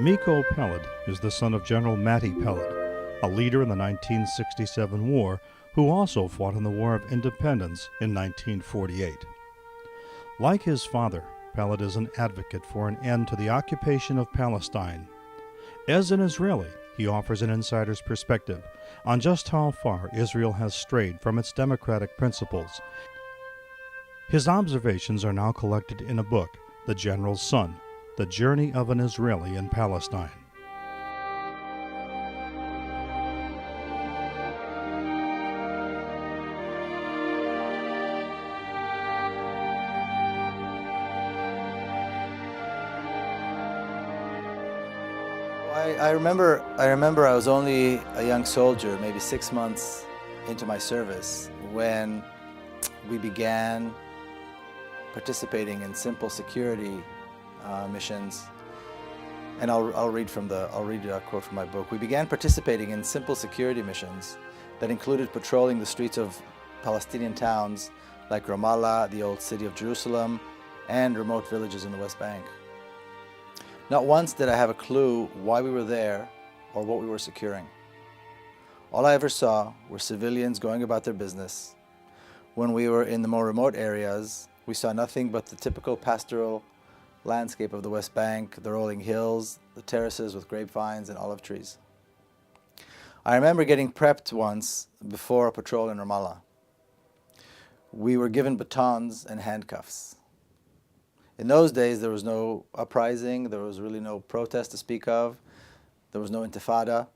Miko Peled is the son of General Matti Peled, a leader in the 1967 war who also fought in the War of Independence in 1948. Like his father, Peled is an advocate for an end to the occupation of Palestine. As an Israeli, he offers an insider's perspective on just how far Israel has strayed from its democratic principles. His observations are now collected in a book, The General's Son: The Journey of an Israeli in Palestine. I remember I was only a young soldier, maybe 6 months into my service, when we began participating in simple security missions. And I'll read a quote from my book. We began participating in simple security missions that included patrolling the streets of Palestinian towns like Ramallah, the old city of Jerusalem, and remote villages in the West Bank. Not once did I have a clue why we were there or what we were securing. All I ever saw were civilians going about their business. When we were in the more remote areas, we saw nothing but the typical pastoral landscape of the West Bank, the rolling hills, the terraces with grapevines and olive trees. I remember getting prepped once before a patrol in Ramallah. We were given batons and handcuffs. In those days, there was no uprising, there was really no protest to speak of, there was no intifada,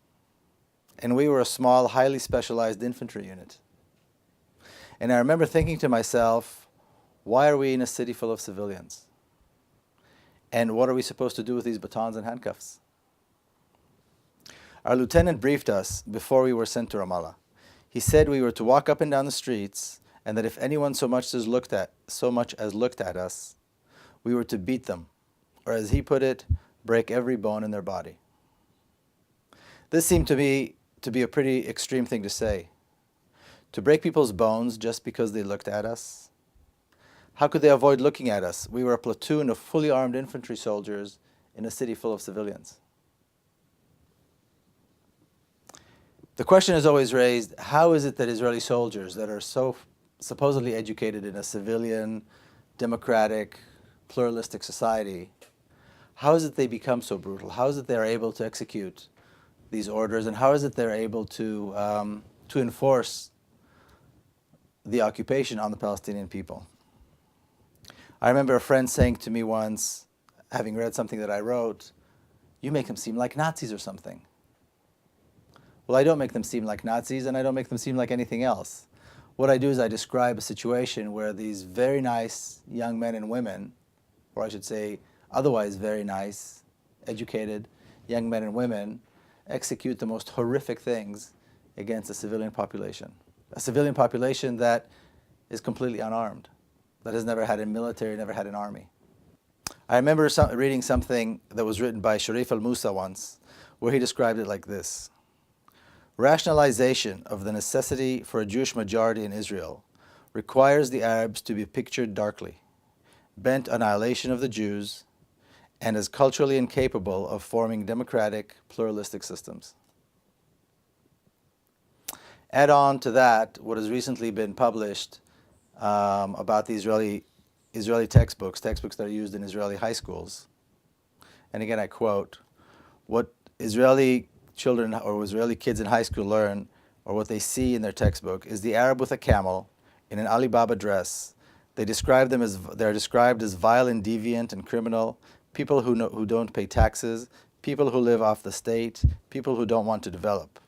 and we were a small, highly specialized infantry unit. And I remember thinking to myself, why are we in a city full of civilians? And what are we supposed to do with these batons and handcuffs? Our lieutenant briefed us before we were sent to Ramallah. He said we were to walk up and down the streets, and that if anyone so much as looked at us, we were to beat them, or as he put it, break every bone in their body. This seemed to me to be a pretty extreme thing to say. To break people's bones just because they looked at us? How could they avoid looking at us? We were a platoon of fully armed infantry soldiers in a city full of civilians. The question is always raised, how is it that Israeli soldiers that are so supposedly educated in a civilian, democratic, pluralistic society, how is it they become so brutal? How is it they're able to execute these orders, and how is it they're able to enforce the occupation on the Palestinian people? I remember a friend saying to me once, having read something that I wrote, "You make them seem like Nazis or something." Well, I don't make them seem like Nazis, and I don't make them seem like anything else. What I do is I describe a situation where these very nice young men and women, or I should say otherwise very nice, educated young men and women, execute the most horrific things against a civilian population that is completely unarmed, that has never had a military, never had an army. I remember reading something that was written by Sharif al-Musa once, where he described it like this: rationalization of the necessity for a Jewish majority in Israel requires the Arabs to be pictured darkly, bent on annihilation of the Jews, and as culturally incapable of forming democratic, pluralistic systems. Add on to that what has recently been published about the Israeli textbooks that are used in Israeli high schools. And again, I quote, "What Israeli children or Israeli kids in high school learn, or what they see in their textbook, is the Arab with a camel in an Alibaba dress. They're described as vile and deviant and criminal, people who don't pay taxes, people who live off the state, people who don't want to develop.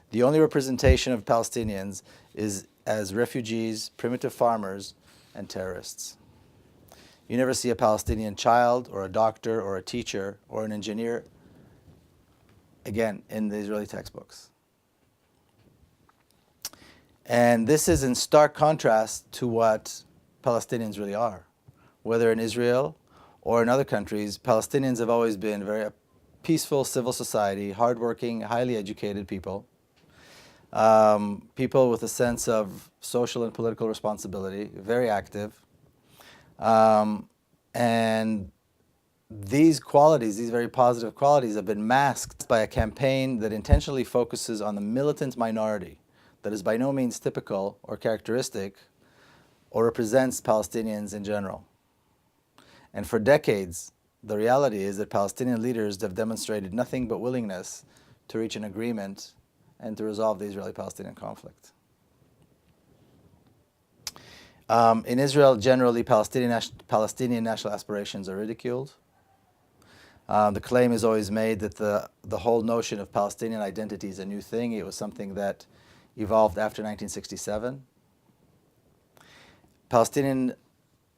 The only representation of Palestinians is as refugees, primitive farmers, and terrorists. You never see a Palestinian child or a doctor or a teacher or an engineer, again, in the Israeli textbooks." And this is in stark contrast to what Palestinians really are. Whether in Israel or in other countries, Palestinians have always been very peaceful civil society, hardworking, highly educated people, people with a sense of social and political responsibility, very active, and these qualities, these very positive qualities, have been masked by a campaign that intentionally focuses on the militant minority that is by no means typical or characteristic or represents Palestinians in general. And for decades, the reality is that Palestinian leaders have demonstrated nothing but willingness to reach an agreement and to resolve the Israeli-Palestinian conflict. In Israel, generally, Palestinian national aspirations are ridiculed. The claim is always made that the whole notion of Palestinian identity is a new thing. It was something that evolved after 1967.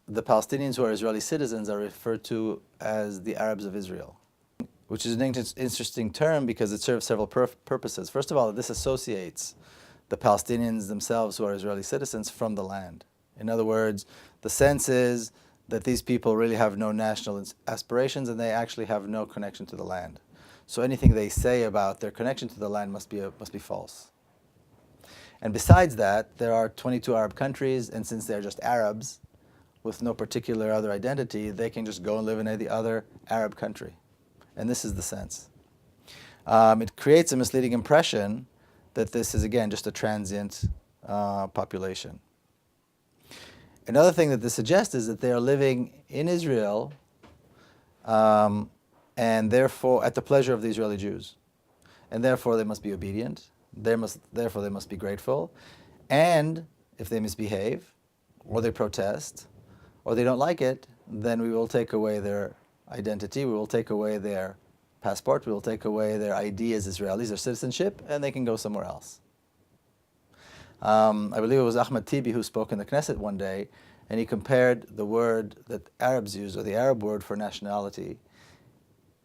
The Palestinians who are Israeli citizens are referred to as the Arabs of Israel, which is an interesting term because it serves several purposes. First of all, this associates the Palestinians themselves who are Israeli citizens from the land. In other words, the sense is that these people really have no national aspirations and they actually have no connection to the land. So anything they say about their connection to the land must be false. And besides that, there are 22 Arab countries, and since they're just Arabs with no particular other identity, they can just go and live in any other Arab country. And this is the sense. It creates a misleading impression that this is, again, just a transient population. Another thing that this suggests is that they are living in Israel and therefore at the pleasure of the Israeli Jews. And therefore they must be obedient. Therefore they must be grateful. And if they misbehave, or they protest, or they don't like it, then we will take away their identity, we will take away their passport, we will take away their ID as Israelis, their citizenship, and they can go somewhere else. I believe it was Ahmed Tibi who spoke in the Knesset one day, and he compared the word that Arabs use, or the Arab word for nationality,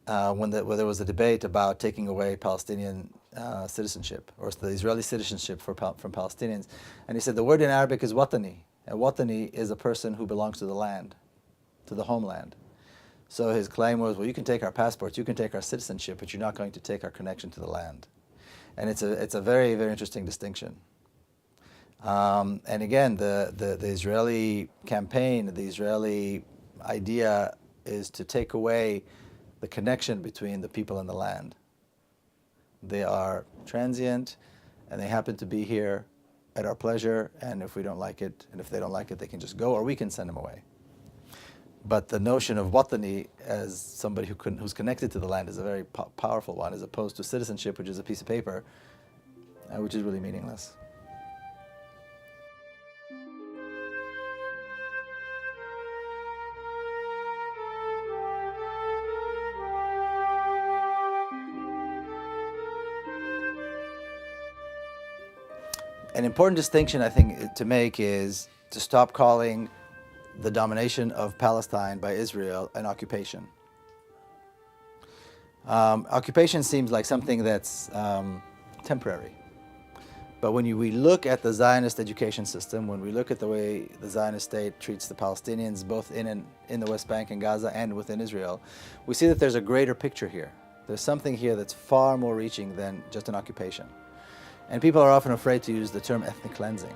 where there was a debate about taking away Palestinian citizenship, or the Israeli citizenship from Palestinians. And he said the word in Arabic is watani, and watani is a person who belongs to the land, to the homeland. So his claim was, well, you can take our passports, you can take our citizenship, but you're not going to take our connection to the land. And it's a very, very interesting distinction. And again, the Israeli campaign, the Israeli idea is to take away the connection between the people and the land. They are transient, and they happen to be here at our pleasure, and if we don't like it, and if they don't like it, they can just go, or we can send them away. But the notion of watani as somebody who's connected to the land is a very powerful one, as opposed to citizenship, which is a piece of paper, which is really meaningless. An important distinction, I think, to make is to stop calling the domination of Palestine by Israel an occupation. Occupation seems like something that's temporary. But when we look at the Zionist education system, when we look at the way the Zionist state treats the Palestinians, both in the West Bank and Gaza and within Israel, we see that there's a greater picture here. There's something here that's far more reaching than just an occupation. And people are often afraid to use the term ethnic cleansing.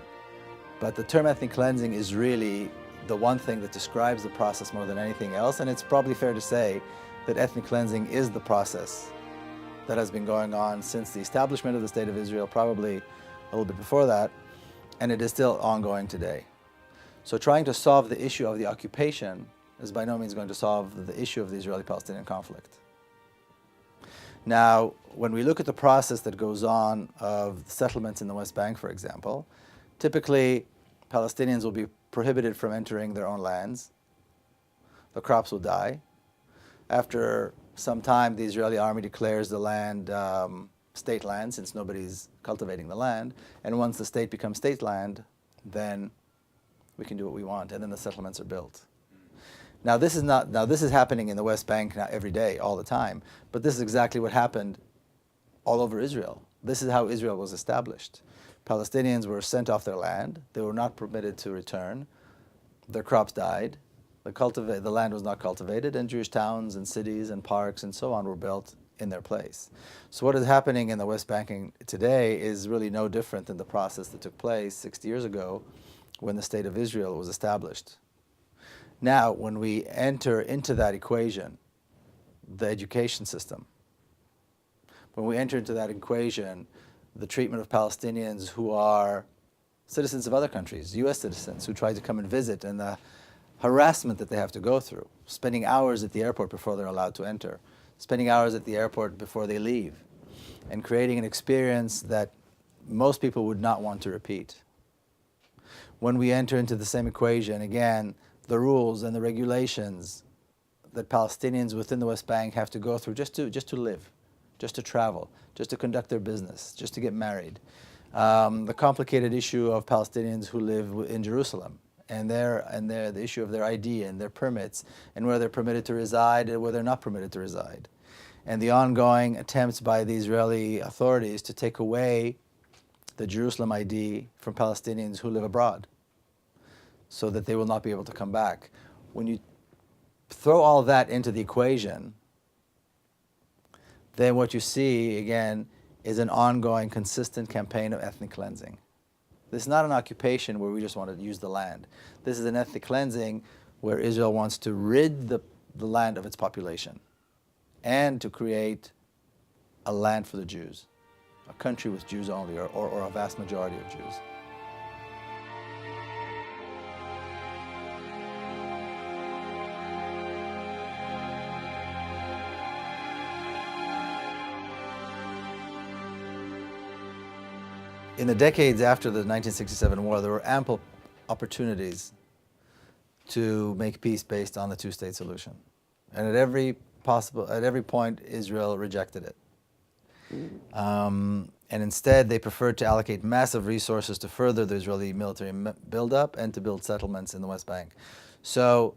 But the term ethnic cleansing is really the one thing that describes the process more than anything else, and it's probably fair to say that ethnic cleansing is the process that has been going on since the establishment of the State of Israel, probably a little bit before that, and it is still ongoing today. So trying to solve the issue of the occupation is by no means going to solve the issue of the Israeli-Palestinian conflict. Now, when we look at the process that goes on of settlements in the West Bank, for example, typically Palestinians will be prohibited from entering their own lands. The crops will die. After some time, the Israeli army declares the land state land, since nobody's cultivating the land. And once the state becomes state land, then we can do what we want, and then the settlements are built. Now this is happening in the West Bank now every day, all the time. But this is exactly what happened all over Israel. This is how Israel was established. Palestinians were sent off their land. They were not permitted to return. Their crops died. The land was not cultivated, and Jewish towns and cities and parks and so on were built in their place. So what is happening in the West Bank today is really no different than the process that took place 60 years ago when the State of Israel was established. Now, when we enter into that equation the education system. When we enter into that equation, the treatment of Palestinians who are citizens of other countries, U.S. citizens, who try to come and visit, and the harassment that they have to go through, spending hours at the airport before they're allowed to enter, spending hours at the airport before they leave, and creating an experience that most people would not want to repeat. When we enter into the same equation, again, the rules and the regulations that Palestinians within the West Bank have to go through just to live, just to travel, just to conduct their business, just to get married. The complicated issue of Palestinians who live in Jerusalem, and the issue of their ID and their permits, and where they're permitted to reside and where they're not permitted to reside. And the ongoing attempts by the Israeli authorities to take away the Jerusalem ID from Palestinians who live abroad, so that they will not be able to come back. When you throw all that into the equation, then what you see, again, is an ongoing, consistent campaign of ethnic cleansing. This is not an occupation where we just want to use the land. This is an ethnic cleansing where Israel wants to rid the land of its population and to create a land for the Jews, a country with Jews only, or a vast majority of Jews. In the decades after the 1967 war, there were ample opportunities to make peace based on the two-state solution. And at every point, Israel rejected it. And instead, they preferred to allocate massive resources to further the Israeli military buildup and to build settlements in the West Bank. So,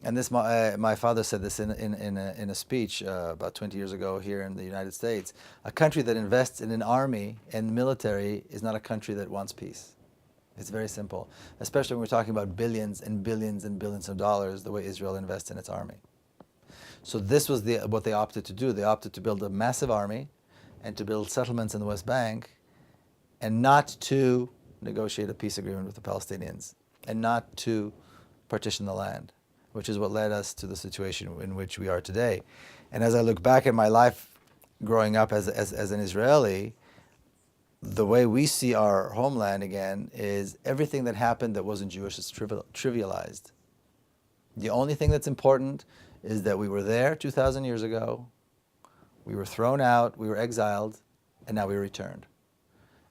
and this, my father said this in a speech about 20 years ago here in the United States. A country that invests in an army and military is not a country that wants peace. It's very simple, especially when we're talking about billions and billions and billions of dollars, the way Israel invests in its army. So this was what they opted to do. They opted to build a massive army and to build settlements in the West Bank, and not to negotiate a peace agreement with the Palestinians, and not to partition the land, which is what led us to the situation in which we are today. And as I look back at my life growing up as an Israeli, the way we see our homeland again is everything that happened that wasn't Jewish is trivialized. The only thing that's important is that we were there 2,000 years ago, we were thrown out, we were exiled, and now we returned.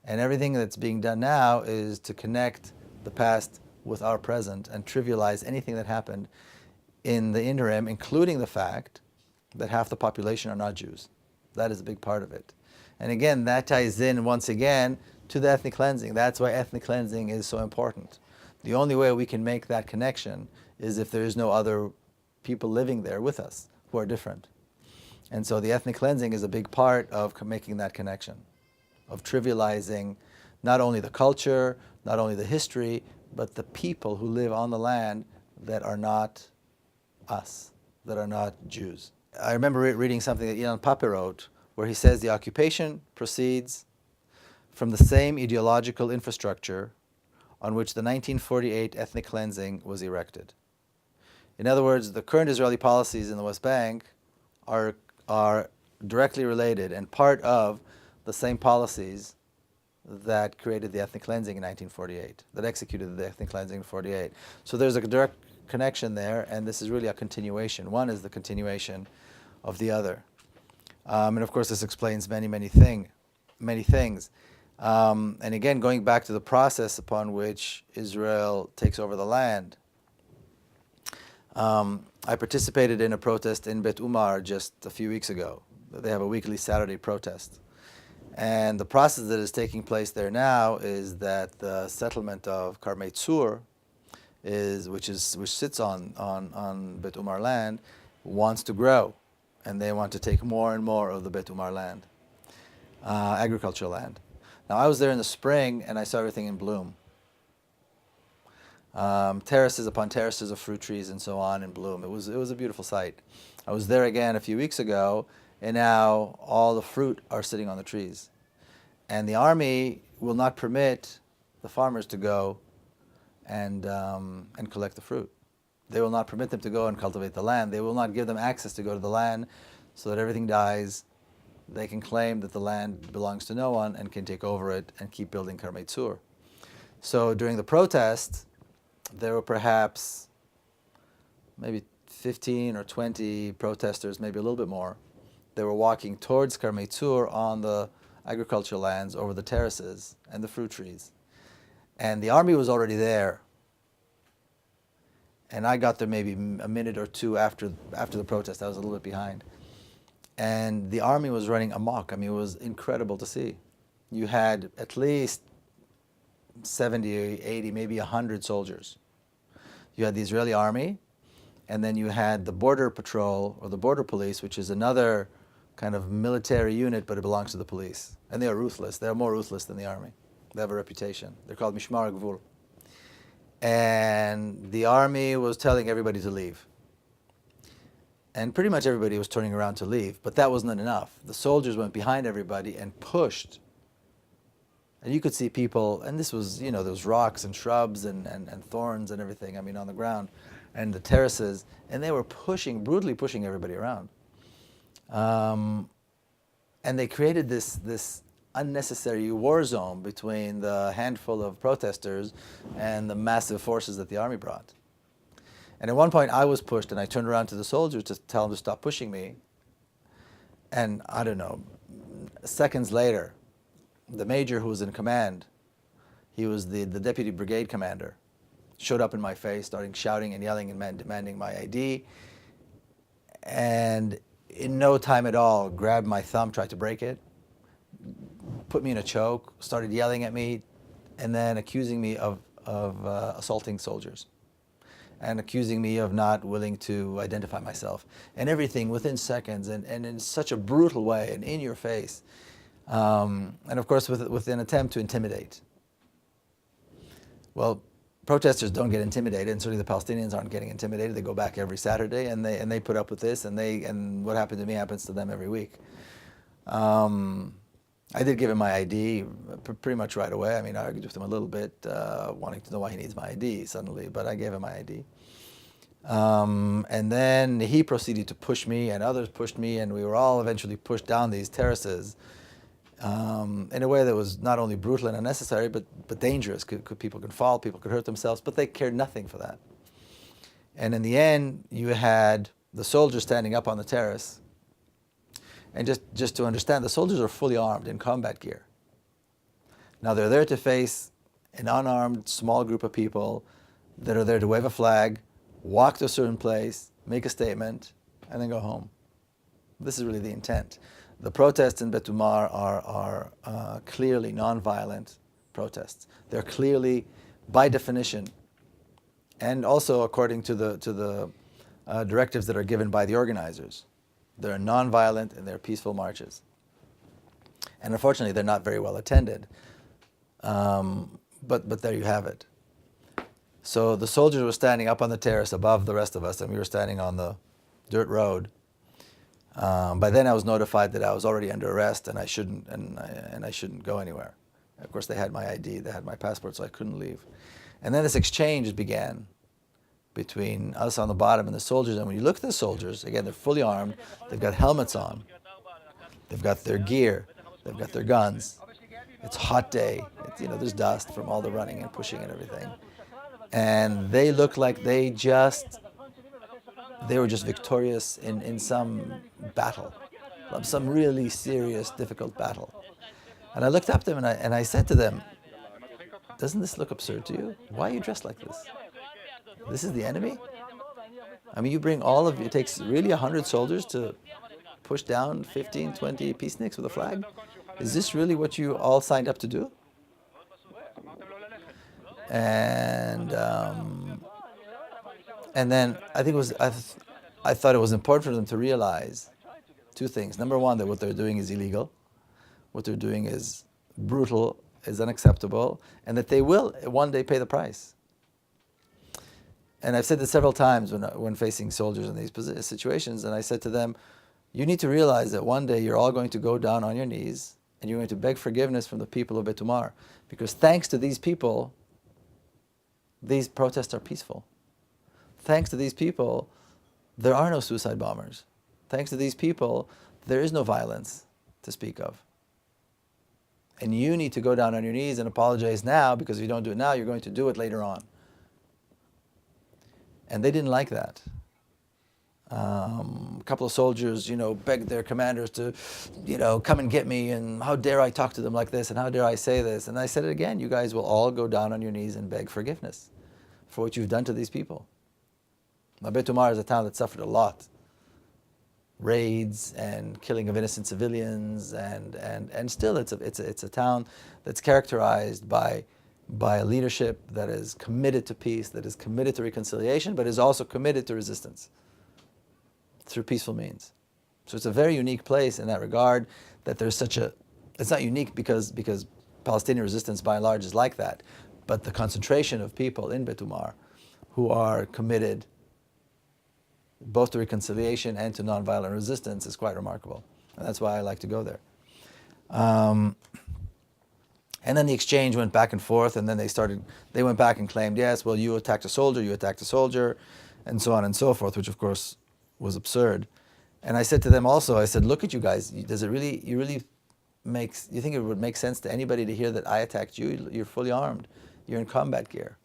And everything that's being done now is to connect the past with our present and trivialize anything that happened in the interim, including the fact that half the population are not Jews. That is a big part of it. And again, that ties in once again to the ethnic cleansing. That's why ethnic cleansing is so important. The only way we can make that connection is if there is no other people living there with us who are different. And so the ethnic cleansing is a big part of making that connection, of trivializing not only the culture, not only the history, but the people who live on the land that are not us, that are not Jews. I remember reading something that Ilan Pappé wrote, where he says the occupation proceeds from the same ideological infrastructure on which the 1948 ethnic cleansing was erected. In other words, the current Israeli policies in the West Bank are directly related and part of the same policies that created the ethnic cleansing in 1948, that executed the ethnic cleansing in 1948. So there's a direct connection there, and this is really a continuation. One is the continuation of the other. And of course, this explains many things. And again, going back to the process upon which Israel takes over the land, I participated in a protest in Bet Umar just a few weeks ago. They have a weekly Saturday protest. And the process that is taking place there now is that the settlement of Karmei Tzur, which sits on Bet Umar land, wants to grow. And they want to take more and more of the Bet Umar land, agricultural land. Now, I was there in the spring, and I saw everything in bloom. Terraces upon terraces of fruit trees and so on in bloom. It was a beautiful sight. I was there again a few weeks ago, and now all the fruit are sitting on the trees. And the army will not permit the farmers to go and collect the fruit. They will not permit them to go and cultivate the land. They will not give them access to go to the land so that everything dies. They can claim that the land belongs to no one and can take over it and keep building Karmei Tzur. So during the protest, there were perhaps maybe 15 or 20 protesters, maybe a little bit more. They were walking towards Karmei Tzur on the agricultural lands over the terraces and the fruit trees. And the army was already there. And I got there maybe a minute or two after the protest. I was a little bit behind. And the army was running amok. I mean, it was incredible to see. You had at least 70, 80, maybe 100 soldiers. You had the Israeli army, and then you had the border patrol or the border police, which is another kind of military unit, but it belongs to the police. And they are ruthless. They are more ruthless than the army. They have a reputation. They're called Mishmar HaGvul. And the army was telling everybody to leave. And pretty much everybody was turning around to leave, but that wasn't enough. The soldiers went behind everybody and pushed. And you could see people, and this was, there was rocks and shrubs and thorns and everything, on the ground, and the terraces, and they were brutally pushing everybody around. And they created this unnecessary war zone between the handful of protesters and the massive forces that the army brought. And at one point I was pushed and I turned around to the soldiers to tell them to stop pushing me. And I don't know, seconds later, the major who was in command, he was the deputy brigade commander, showed up in my face, starting shouting and yelling and demanding my ID. And in no time at all, grabbed my thumb, tried to break it, put me in a choke, started yelling at me, and then accusing me of assaulting soldiers and accusing me of not willing to identify myself, and everything within seconds and in such a brutal way and in your face. And of course with an attempt to intimidate. Well, protesters don't get intimidated, and certainly the Palestinians aren't getting intimidated. They go back every Saturday and they put up with this, and what happened to me happens to them every week. I did give him my ID pretty much right away. I argued with him a little bit, wanting to know why he needs my ID suddenly, but I gave him my ID. And then he proceeded to push me, and others pushed me, and we were all eventually pushed down these terraces in a way that was not only brutal and unnecessary, but dangerous. People could fall, people could hurt themselves, but they cared nothing for that. And in the end, you had the soldiers standing up on the terrace. And just to understand, the soldiers are fully armed in combat gear. Now they're there to face an unarmed small group of people that are there to wave a flag, walk to a certain place, make a statement, and then go home. This is really the intent. The protests in Bet Umar are clearly non-violent protests. They're clearly, by definition, and also according to the directives that are given by the organizers, they're non-violent and they're peaceful marches. And unfortunately, they're not very well attended. But there you have it. So the soldiers were standing up on the terrace above the rest of us, and we were standing on the dirt road. By then, I was notified that I was already under arrest, and I shouldn't go anywhere. Of course, they had my ID, they had my passport, so I couldn't leave. And then this exchange began between us on the bottom and the soldiers. And when you look at the soldiers, again, they're fully armed. They've got helmets on. They've got their gear. They've got their guns. It's a hot day. There's dust from all the running and pushing and everything. And they look like they were just victorious in some battle, some really serious, difficult battle. And I looked up to them and I said to them, doesn't this look absurd to you? Why are you dressed like this? This is the enemy? You bring it takes really 100 soldiers to push down 15, 20 peaceniks with a flag? Is this really what you all signed up to do? And then I thought it was important for them to realize two things. Number one, that what they're doing is illegal. What they're doing is brutal, is unacceptable, and that they will one day pay the price. And I've said this several times when facing soldiers in these situations, and I said to them, you need to realize that one day you're all going to go down on your knees and you're going to beg forgiveness from the people of Bet Umar, because thanks to these people, these protests are peaceful. thanks to these people, there are no suicide bombers. Thanks to these people, there is no violence to speak of. And you need to go down on your knees and apologize now, because if you don't do it now, you're going to do it later on. And they didn't like that. A couple of soldiers, begged their commanders to, come and get me, and how dare I talk to them like this, and how dare I say this. And I said it again, you guys will all go down on your knees and beg forgiveness for what you've done to these people. Now, Beit Umar is a town that suffered a lot. Raids and killing of innocent civilians, and still it's a town that's characterized by a leadership that is committed to peace, that is committed to reconciliation, but is also committed to resistance through peaceful means. So it's a very unique place in that regard, that there's it's not unique because Palestinian resistance by and large is like that, but the concentration of people in Beit Umar who are committed both to reconciliation and to nonviolent resistance is quite remarkable. And that's why I like to go there. And then the exchange went back and forth, and then they went back and claimed, yes, well, you attacked a soldier, and so on and so forth, which of course was absurd. And I said to them also, I said, look at you guys, you think it would make sense to anybody to hear that I attacked you? You're fully armed, you're in combat gear.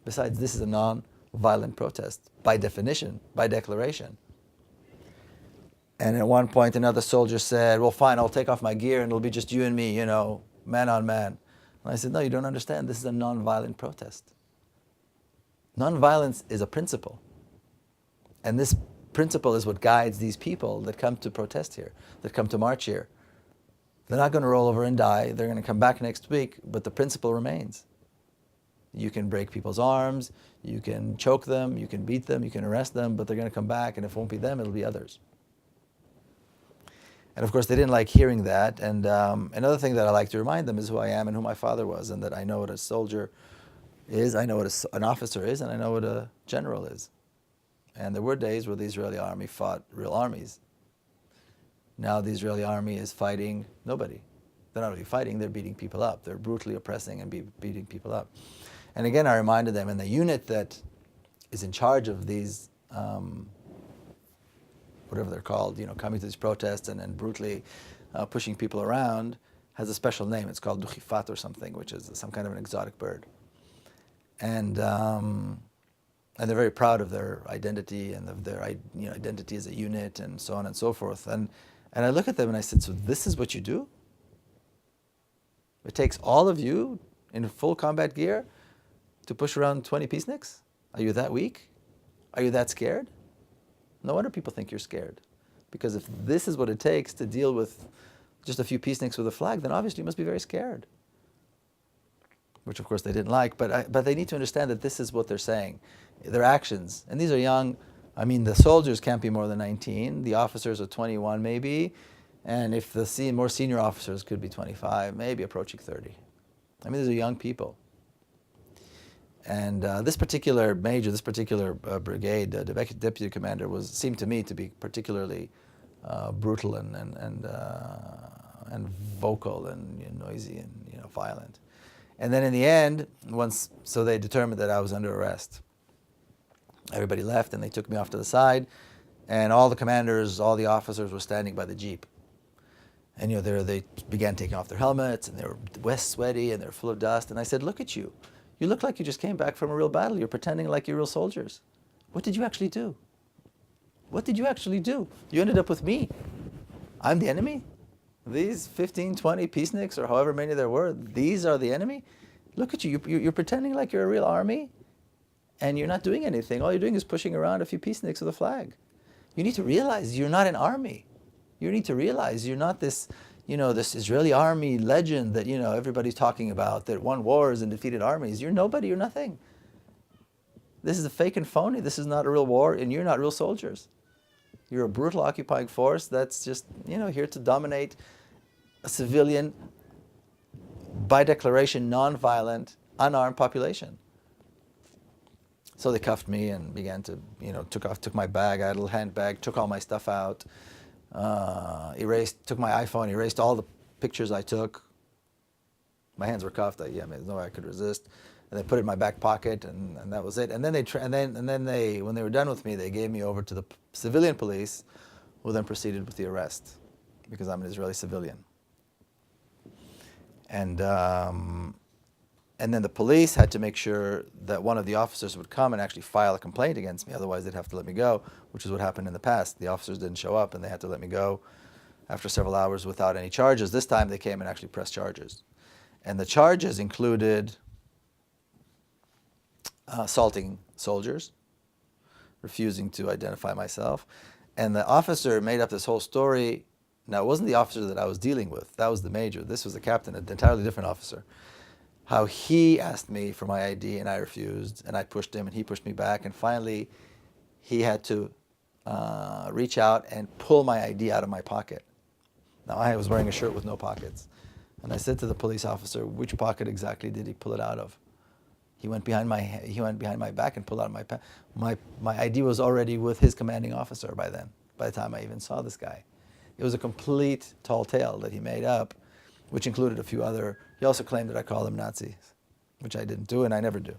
Besides, this is a non-violent protest, by definition, by declaration. And at one point, another soldier said, well, fine, I'll take off my gear and it'll be just you and me, man on man. And I said, no, you don't understand. This is a non-violent protest. Non-violence is a principle. And this principle is what guides these people that come to protest here, that come to march here. They're not going to roll over and die. They're going to come back next week, but the principle remains. You can break people's arms, you can choke them, you can beat them, you can arrest them, but they're going to come back, and if it won't be them, it'll be others. And of course, they didn't like hearing that. And another thing that I like to remind them is who I am and who my father was, and that I know what a soldier is, I know what an officer is, and I know what a general is. And there were days where the Israeli army fought real armies. Now the Israeli army is fighting nobody. They're not really fighting, they're beating people up. They're brutally oppressing and beating people up. And again, I reminded them, and the unit that is in charge of these, whatever they're called, coming to these protests and brutally pushing people around, has a special name. It's called dukhifat or something, which is some kind of an exotic bird. And they're very proud of their identity and of their identity as a unit and so on and so forth. And I look at them and I said, so this is what you do? It takes all of you in full combat gear to push around 20 peaceniks? Are you that weak? Are you that scared? No wonder people think you're scared. Because if this is what it takes to deal with just a few peaceniks with a flag, then obviously you must be very scared. Which of course they didn't like, but they need to understand that this is what they're saying. Their actions, and these are young, the soldiers can't be more than 19, the officers are 21 maybe, and if the more senior officers could be 25, maybe approaching 30. These are young people. And this particular major, this particular brigade, the deputy commander, seemed to me to be particularly brutal and vocal and noisy and violent. And then in the end, so they determined that I was under arrest. Everybody left and they took me off to the side, and all the commanders, all the officers were standing by the jeep. And they began taking off their helmets, and they were sweaty and they're full of dust. And I said, look at you. You look like you just came back from a real battle. You're pretending like you're real soldiers. What did you actually do? What did you actually do? You ended up with me. I'm the enemy? These 15, 20 peaceniks, or however many there were, these are the enemy? Look at you. You're pretending like you're a real army, and you're not doing anything. All you're doing is pushing around a few peaceniks with a flag. You need to realize you're not an army. You need to realize you're not this, this Israeli army legend that, everybody's talking about, that won wars and defeated armies. You're nobody, you're nothing. This is a fake and phony. This is not a real war, and you're not real soldiers. You're a brutal occupying force that's just, here to dominate a civilian, by declaration, non-violent, unarmed population. So they cuffed me and began to, took my bag, I had a little handbag, took all my stuff out, took my iPhone, erased all the pictures I took, My hands were cuffed. There's no way I could resist. And they put it in my back pocket, and that was it. And then when they were done with me, they gave me over to the civilian police, who then proceeded with the arrest, because I'm an Israeli civilian. And then the police had to make sure that one of the officers would come and actually file a complaint against me. Otherwise, they'd have to let me go, which is what happened in the past. The officers didn't show up, and they had to let me go after several hours without any charges. This time, they came and actually pressed charges. And the charges included assaulting soldiers, refusing to identify myself. And the officer made up this whole story. Now, it wasn't the officer that I was dealing with. That was the major. This was the captain, an entirely different officer. How he asked me for my ID and I refused, and I pushed him and he pushed me back, and finally he had to reach out and pull my ID out of my pocket. Now, I was wearing a shirt with no pockets, and I said to the police officer, which pocket exactly did he pull it out of? He went behind my back and pulled out my ID was already with his commanding officer by then, by the time I even saw this guy. It was a complete tall tale that he made up, which included a few other. He also claimed that I called them Nazis, which I didn't do, and I never do.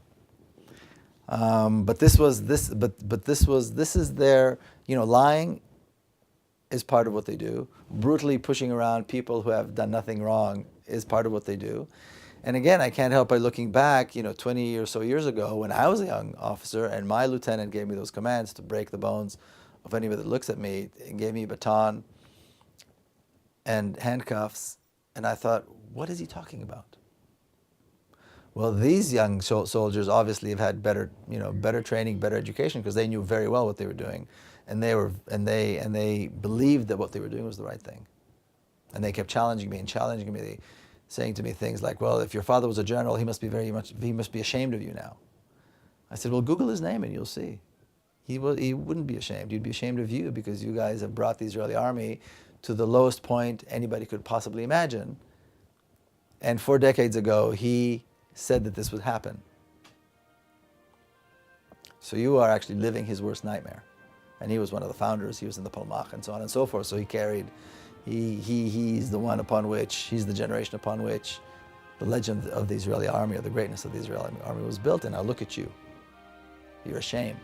But this is their, lying is part of what they do. Brutally pushing around people who have done nothing wrong is part of what they do. And again, I can't help by looking back, 20 or so years ago when I was a young officer and my lieutenant gave me those commands to break the bones of anybody that looks at me, and gave me a baton and handcuffs. And I thought, what is he talking about? Well, these young soldiers obviously have had better training, better education, because they knew very well what they were doing, and they believed that what they were doing was the right thing, and they kept challenging me, saying to me things like, "Well, if your father was a general, he must be ashamed of you now." I said, "Well, Google his name and you'll see. He wouldn't be ashamed. He'd be ashamed of you, because you guys have brought the Israeli army to the lowest point anybody could possibly imagine. And 4 decades ago, he said that this would happen. So you are actually living his worst nightmare." And he was one of the founders. He was in the Palmach and so on and so forth. So he's the one upon which, he's the generation upon which the legend of the Israeli army, or the greatness of the Israeli army was built. And now look at you. You're ashamed.